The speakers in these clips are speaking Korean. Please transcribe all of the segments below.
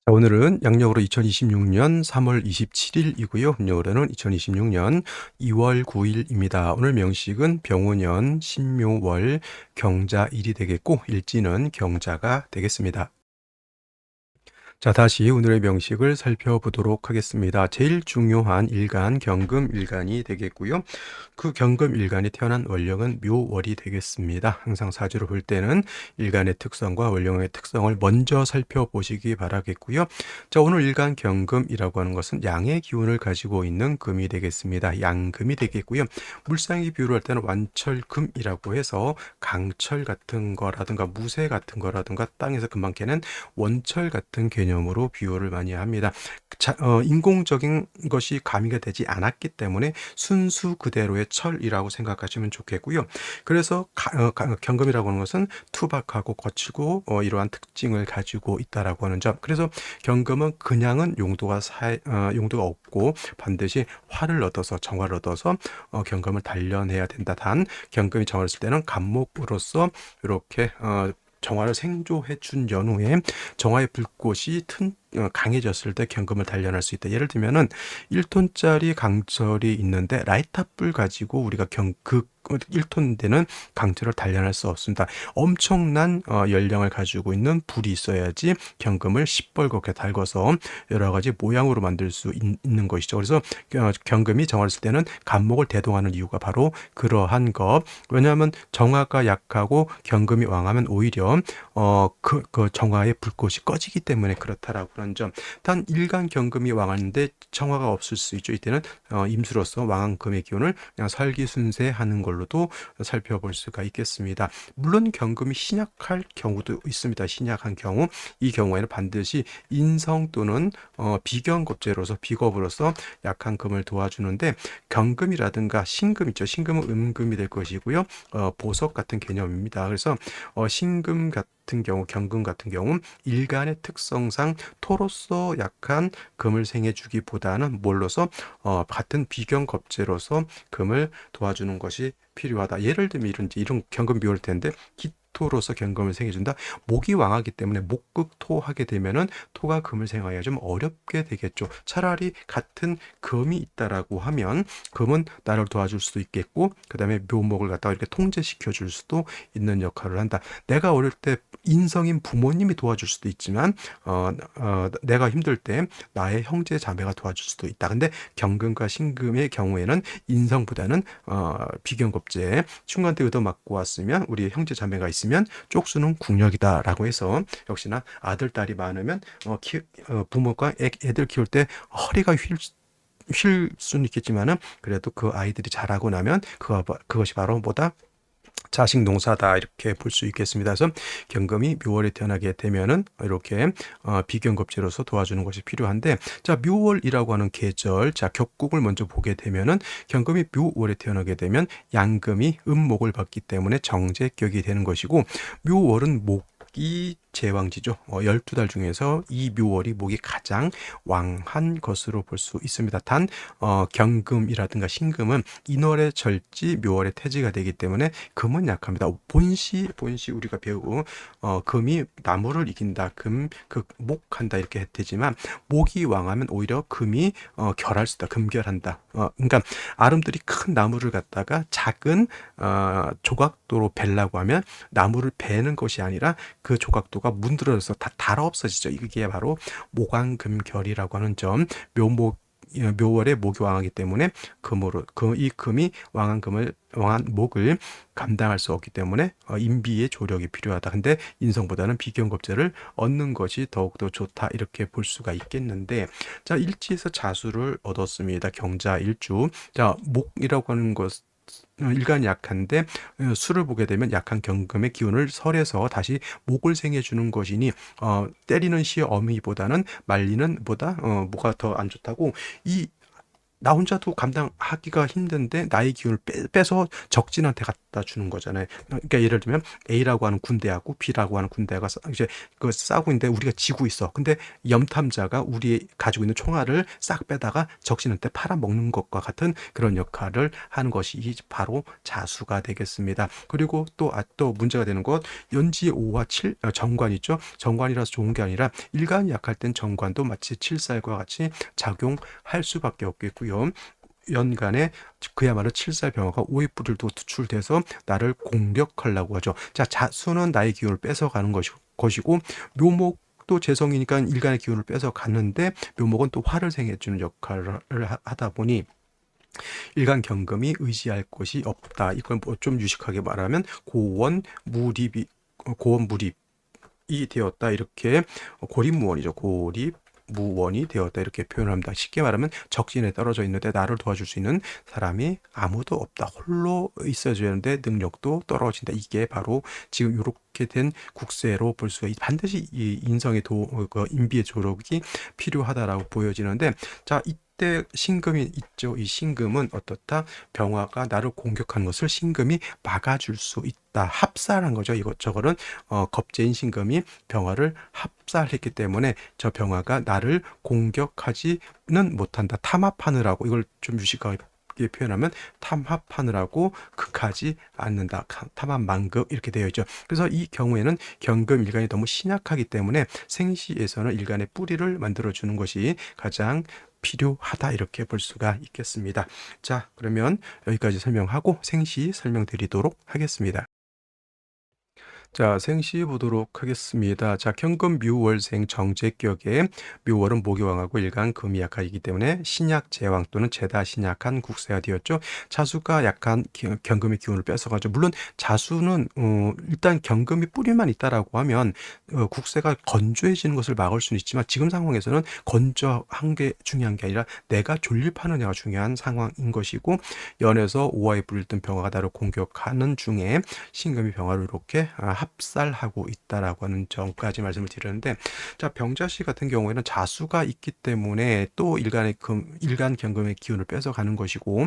자, 오늘은 양력으로 2026년 3월 27일이고요. 음력으로는 2026년 2월 9일입니다. 오늘 명식은 병오년, 신묘월, 경자일이 되겠고 일지는 경자가 되겠습니다. 자, 다시 오늘의 명식을 살펴보도록 하겠습니다. 제일 중요한 일간, 경금일간이 되겠고요. 그 경금일간이 태어난 원령은 묘월이 되겠습니다. 항상 사주를 볼 때는 일간의 특성과 원령의 특성을 먼저 살펴보시기 바라겠고요. 자, 오늘 일간 경금이라고 하는 것은 양의 기운을 가지고 있는 금이 되겠습니다. 양금이 되겠고요. 물상의 비유를 할 때는 완철금이라고 해서 강철 같은 거라든가 무쇠 같은 거라든가 땅에서 금방 캐는 원철 같은 개념으로 비유를 많이 합니다. 인공적인 것이 가미가 되지 않았기 때문에 순수 그대로의 철이라고 생각하시면 좋겠고요. 그래서 경금이라고 하는 것은 투박하고 거칠고 이러한 특징을 가지고 있다라고 하는 점. 그래서 경금은 그냥은 용도가 없고 반드시 활을 얻어서 정화를 얻어서 경금을 단련해야 된다. 단 경금이 정화를 쓸 때는 간목으로서 이렇게 정화를 생조해 준 연후에 정화의 불꽃이 강해졌을 때 경금을 단련할 수 있다. 예를 들면은 1톤짜리 강철이 있는데 라이터 불 가지고 우리가 그 1톤 되는 강철을 단련할 수 없습니다. 엄청난 연량을 가지고 있는 불이 있어야지 경금을 시뻘겋게 달궈서 여러 가지 모양으로 만들 수 있는 것이죠. 그래서 경금이 정화를 쓸 때는 간목을 대동하는 이유가 바로 그러한 것. 왜냐하면 정화가 약하고 경금이 왕하면 오히려 그 정화의 불꽃이 꺼지기 때문에 그렇다라고 하는 점. 단 일간 경금이 왕하는데 정화가 없을 수 있죠. 이때는 임수로서 왕한 금의 기운을 그냥 설기순세하는 걸로도 살펴볼 수가 있겠습니다. 물론 경금이 신약할 경우도 있습니다. 신약한 경우, 이 경우에는 반드시 인성 또는 비견겁제로서 비겁으로서 약한 금을 도와주는데, 경금이라든가 신금 있죠. 신금은 음금이 될 것이고요. 보석 같은 개념입니다. 그래서 신금 같은 경우, 경금 같은 경우 일간의 특성상 토로서 약한 금을 생해주기보다는 뭘로서 같은 비견겁제로서 금을 도와주는 것이 필요하다. 예를 들면 이런 경금 비올 텐데 기토로서 경금을 생해준다. 목이 왕하기 때문에 목극토하게 되면은 토가 금을 생하기가 좀 어렵게 되겠죠. 차라리 같은 금이 있다라고 하면 금은 나를 도와줄 수도 있겠고, 그 다음에 묘목을 갖다가 이렇게 통제시켜 줄 수도 있는 역할을 한다. 내가 어릴 때 인성인 부모님이 도와줄 수도 있지만 내가 힘들 때 나의 형제 자매가 도와줄 수도 있다. 근데 경금과 신금의 경우에는 인성보다는 비견겁제 충간때 얻어맞고 왔으면 우리 형제 자매가 있으면 쪽수는 국력이다라고 해서, 역시나 아들 딸이 많으면 부모가 애들 키울 때 허리가 휠 수는 있겠지만은 그래도 그 아이들이 자라고 나면 그것이 바로 뭐다? 자식 농사다, 이렇게 볼 수 있겠습니다. 그래서 경금이 묘월에 태어나게 되면은 이렇게 비견겁제로서 도와주는 것이 필요한데, 자, 묘월이라고 하는 계절, 자, 격국을 먼저 보게 되면은 경금이 묘월에 태어나게 되면 양금이 음목을 받기 때문에 정제격이 되는 것이고, 묘월은 목이 제왕지죠. 12달 중에서 이 묘월이 목이 가장 왕한 것으로 볼 수 있습니다. 단 경금이라든가 신금은 인월의 절지, 묘월의 태지가 되기 때문에 금은 약합니다. 본시 우리가 배우고 금이 나무를 이긴다, 목한다, 이렇게 되지만 목이 왕하면 오히려 금이 결할 수 있다, 금결한다. 그러니까 아름드리 큰 나무를 갖다가 작은 조각도로 베려고 하면 나무를 베는 것이 아니라 그 조각도가 문드러져서 다 달아 없어지죠. 이게 바로 목왕금결이라고 하는 점. 묘월에 목이 왕하기 때문에 이 금이 왕한 목을 감당할 수 없기 때문에 인비의 조력이 필요하다. 근데 인성보다는 비견겁제를 얻는 것이 더욱더 좋다, 이렇게 볼 수가 있겠는데, 자, 일지에서 자수를 얻었습니다. 경자 일주. 자, 목이라고 하는 것, 일간이 약한데 수를 보게 되면 약한 경금의 기운을 설해서 다시 목을 생해주는 것이니 때리는 시어미보다는 말리는 보다 뭐가 더 안 좋다고, 이 나 혼자도 감당하기가 힘든데 나의 기운을 빼서 적진한테 갖다 주는 거잖아요. 그러니까 예를 들면 A라고 하는 군대하고 B라고 하는 군대가 이제 그 싸우고 있는데 우리가 지고 있어. 근데 염탐자가 우리 가지고 있는 총알을 싹 빼다가 적진한테 팔아먹는 것과 같은 그런 역할을 하는 것이 바로 자수가 되겠습니다. 그리고 또 문제가 되는 것, 연지 5와 7 정관 있죠. 정관이라서 좋은 게 아니라 일간이 약할 땐 정관도 마치 칠살과 같이 작용할 수밖에 없겠고요. 연간에 그야말로 칠살병화가 오의 뿌리를 두고 투출돼서 나를 공격하려고 하죠. 자, 자수는 나의 기운을 뺏어가는 것이고 묘목도 재성이니까 일간의 기운을 뺏어가는데 묘목은 또 화를 생해주는 역할을 하다 보니 일간 경금이 의지할 것이 없다. 이건 뭐 좀 유식하게 말하면 고원 무립이 되었다. 이렇게 고립무원이죠. 고립 무원이 되었다 이렇게 표현합니다. 쉽게 말하면 적진에 떨어져 있는데 나를 도와줄 수 있는 사람이 아무도 없다. 홀로 있어줘야 하는데 능력도 떨어진다. 이게 바로 지금 이렇게 된 국세로 볼 수가 반드시 이 인성의 인비의 조력이 필요하다라고 보여지는데, 자, 이때 신금이 있죠. 이 신금은 어떻다? 병화가 나를 공격하는 것을 신금이 막아줄 수 있다. 합살한 거죠. 이것저것은 겁재인 신금이 병화를 합살했기 때문에 저 병화가 나를 공격하지는 못한다. 탐합하느라고, 이걸 좀 유식하게 표현하면 탐합하느라고 극하지 않는다. 탐합만극 이렇게 되어 있죠. 그래서 이 경우에는 경금 일간이 너무 신약하기 때문에 생시에서는 일간의 뿌리를 만들어 주는 것이 가장 필요하다 이렇게 볼 수가 있겠습니다. 자, 그러면 여기까지 설명하고 생시 설명드리도록 하겠습니다. 자, 생시 보도록 하겠습니다. 자, 경금 묘월생 정제격에 묘월은 모기왕하고 일간 금이 약하기 때문에 신약 제왕 또는 제다 신약한 국세가 되었죠. 자수가 약한 경금의 기운을 뺏어가죠. 물론 자수는 일단 경금이 뿌리만 있다라고 하면 국세가 건조해지는 것을 막을 수는 있지만 지금 상황에서는 건조한 게 중요한 게 아니라 내가 존립하느냐가 중요한 상황인 것이고, 연에서 오화에 불렸던 병화가 나를 공격하는 중에 신금이 병화를 이렇게 합살하고 있다라고 하는 점까지 말씀을 드렸는데, 자, 병자씨 같은 경우에는 자수가 있기 때문에 또 일간 경금의 기운을 뺏어가는 것이고,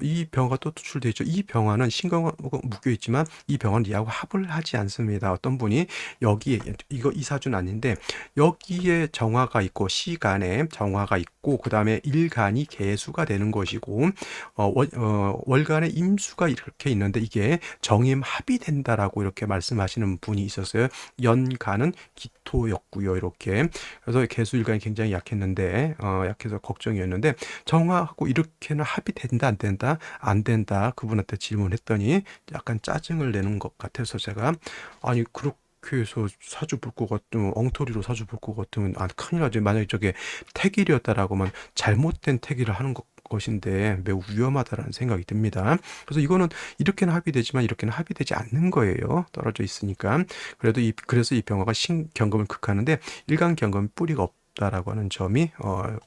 이 병화가 또 투출되어 있죠. 이 병화는 신금하고 묶여 있지만 이 병화는 이하고 합을 하지 않습니다. 어떤 분이 여기에 이 사주는 아닌데 여기에 정화가 있고 시간에 정화가 있고 그 다음에 일간이 개수가 되는 것이고 월간에 임수가 이렇게 있는데 이게 정임합이 된다라고 이렇게 말씀하시는 분이 있었어요. 연간은 기토였고요. 이렇게 그래서 개수일간이 굉장히 약했는데 약해서 걱정이었는데 정화하고 이렇게는 합이 된다 안 된다? 안 된다. 그분한테 질문했더니 약간 짜증을 내는 것 같아서 제가 아니 그렇게 해서 사주 볼 것 같으면 엉터리로 사주 볼 것 같으면 큰일 나지. 만약에 저게 택일이었다라고 하면 잘못된 택일을 하는 것인데 매우 위험하다라는 생각이 듭니다. 그래서 이거는 이렇게는 합의되지만 이렇게는 합의되지 않는 거예요. 떨어져 있으니까. 그래서 이 병화가 신경금을 극하는데 일간 경금이 뿌리가 없다라고 하는 점이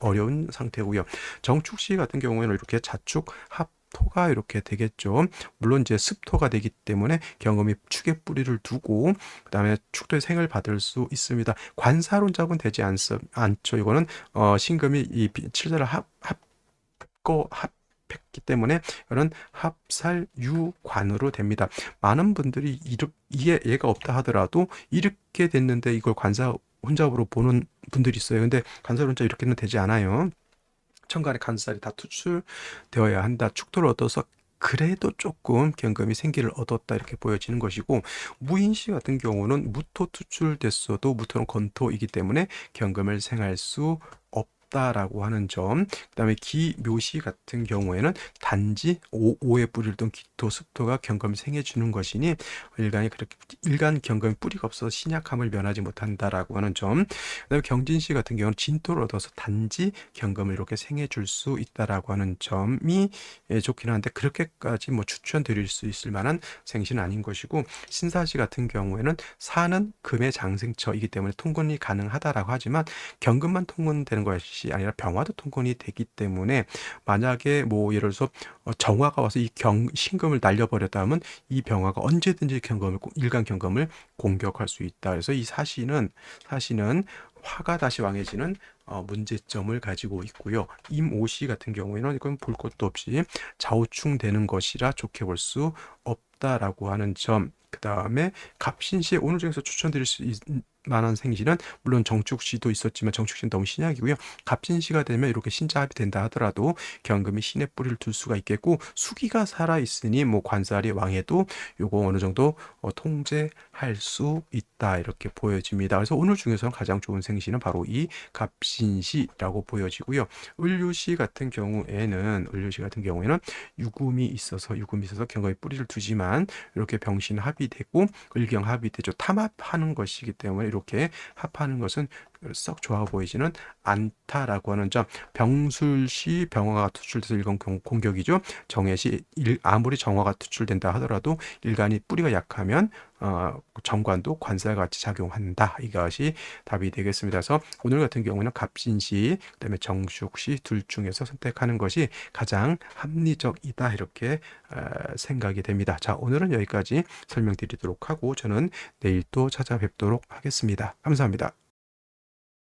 어려운 상태고요. 정축시 같은 경우에는 이렇게 자축 합토가 이렇게 되겠죠. 물론 이제 습토가 되기 때문에 경금이 축의 뿌리를 두고 그 다음에 축도의 생을 받을 수 있습니다. 관사론작은 되지 않죠. 이거는 신금이 이 칠자를 합했기 때문에 이런 합살유관으로 됩니다. 많은 분들이 얘가 없다 하더라도 이렇게 됐는데 이걸 관사 혼잡으로 보는 분들이 있어요. 근데 관사 혼자 이렇게는 되지 않아요. 천간에 간살이 다 투출되어야 한다. 축토를 얻어서 그래도 조금 경금이 생기를 얻었다 이렇게 보여지는 것이고, 무인시 같은 경우는 무토 투출됐어도 무토는 건토이기 때문에 경금을 생할 수 없다라고 하는 점. 그 다음에 기묘시 같은 경우에는 단지 오에 뿌리를 둔 기토 습토가 경금을 생해주는 것이니 일간 경금이 뿌리가 없어서 신약함을 면하지 못한다라고 하는 점. 그 다음에 경진시 같은 경우는 진토를 얻어서 단지 경금을 이렇게 생해줄 수 있다라고 하는 점이 좋긴 한데 그렇게까지 뭐 추천드릴 수 있을 만한 생시는 아닌 것이고, 신사시 같은 경우에는 사는 금의 장생처이기 때문에 통근이 가능하다라고 하지만 경금만 통근되는 것이 아니라 병화도 통근이 되기 때문에 만약에 뭐 예를 들어서 정화가 와서 이 신금을 날려버렸다 하면 이 병화가 언제든지 일간 경금을 공격할 수 있다. 그래서 이 사시는 화가 다시 왕해지는 문제점을 가지고 있고요. 임오시 같은 경우에는 이건 볼 것도 없이 좌우충되는 것이라 좋게 볼 수 없다라고 하는 점. 그 다음에 갑신시에 오늘 중에서 추천드릴 수 만한 생신은 물론 정축시도 있었지만 정축시는 너무 신약이고요. 갑신시가 되면 이렇게 신자합이 된다 하더라도 경금이 신의 뿌리를 둘 수가 있겠고, 수기가 살아 있으니 뭐 관살이 왕해도 요거 어느 정도 통제할 수 있다 이렇게 보여집니다. 그래서 오늘 중에서는 가장 좋은 생신은 바로 이 갑신시라고 보여지고요. 을유시 같은 경우에는 유금이 있어서 경금이 뿌리를 두지만 이렇게 병신합이 되고 을경합이 되죠. 탐합하는 것이기 때문에 이렇게 합하는 것은 썩 좋아 보이지는 않다라고 하는 점. 병술시 병화가 투출돼서 일간 공격이죠. 정해시 아무리 정화가 투출된다 하더라도 일간이 뿌리가 약하면 정관도 관살같이 작용한다. 이것이 답이 되겠습니다. 그래서 오늘 같은 경우는 갑신시, 그다음에 정축시 둘 중에서 선택하는 것이 가장 합리적이다 이렇게 생각이 됩니다. 자, 오늘은 여기까지 설명드리도록 하고 저는 내일 또 찾아뵙도록 하겠습니다. 감사합니다.